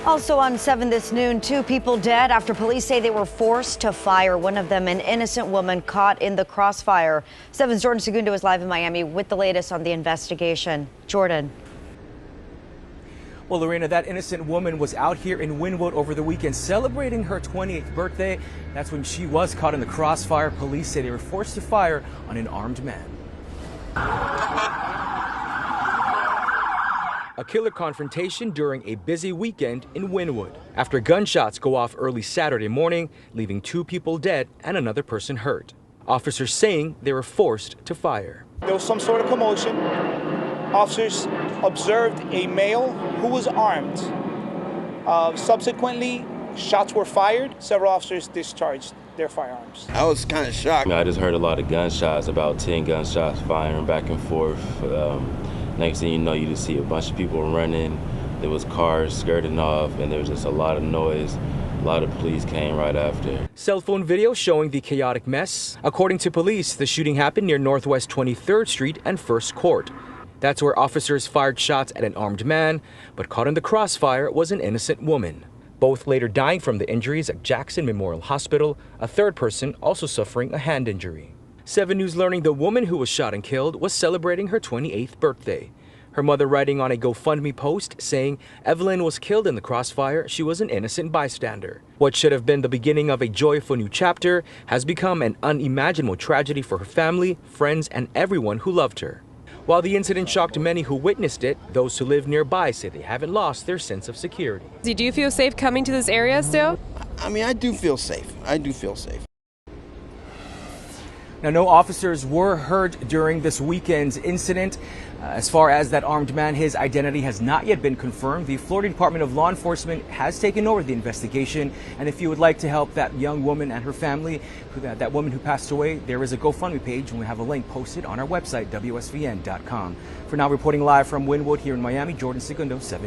Also on 7 this noon, 2 people dead after police say they were forced to fire. One of them, an innocent woman caught in the crossfire. 7's Jordan Segundo is live in Miami with the latest on the investigation. Jordan. Well, Lorena, that innocent woman was out here in Wynwood over the weekend celebrating her 28th birthday. That's when she was caught in the crossfire. Police say they were forced to fire on an armed man. A killer confrontation during a busy weekend in Wynwood after gunshots go off early Saturday morning, leaving 2 people dead and another person hurt. Officers saying they were forced to fire. There was some sort of commotion. Officers observed a male who was armed. Subsequently, shots were fired. Several officers discharged their firearms. I was kind of shocked. I just heard a lot of gunshots, about 10 gunshots firing back and forth. Next thing you know, you just see a bunch of people running. There was cars skirting off, and there was just a lot of noise. A lot of police came right after. Cell phone video showing the chaotic mess. According to police, the shooting happened near Northwest 23rd Street and First Court. That's where officers fired shots at an armed man, but caught in the crossfire was an innocent woman. Both later dying from the injuries at Jackson Memorial Hospital, a third person also suffering a hand injury. 7 News learning the woman who was shot and killed was celebrating her 28th birthday. Her mother writing on a GoFundMe post saying Evelyn was killed in the crossfire. She was an innocent bystander. What should have been the beginning of a joyful new chapter has become an unimaginable tragedy for her family, friends, and everyone who loved her. While the incident shocked many who witnessed it, those who live nearby say they haven't lost their sense of security. Do you feel safe coming to this area still? I mean, I do feel safe. I do feel safe. Now, no officers were hurt during this weekend's incident. As far as that armed man, his identity has not yet been confirmed. The Florida Department of Law Enforcement has taken over the investigation. And if you would like to help that young woman and her family, that woman who passed away, there is a GoFundMe page, and we have a link posted on our website, WSVN.com. For now, reporting live from Wynwood here in Miami, Jordan Segundo, 7.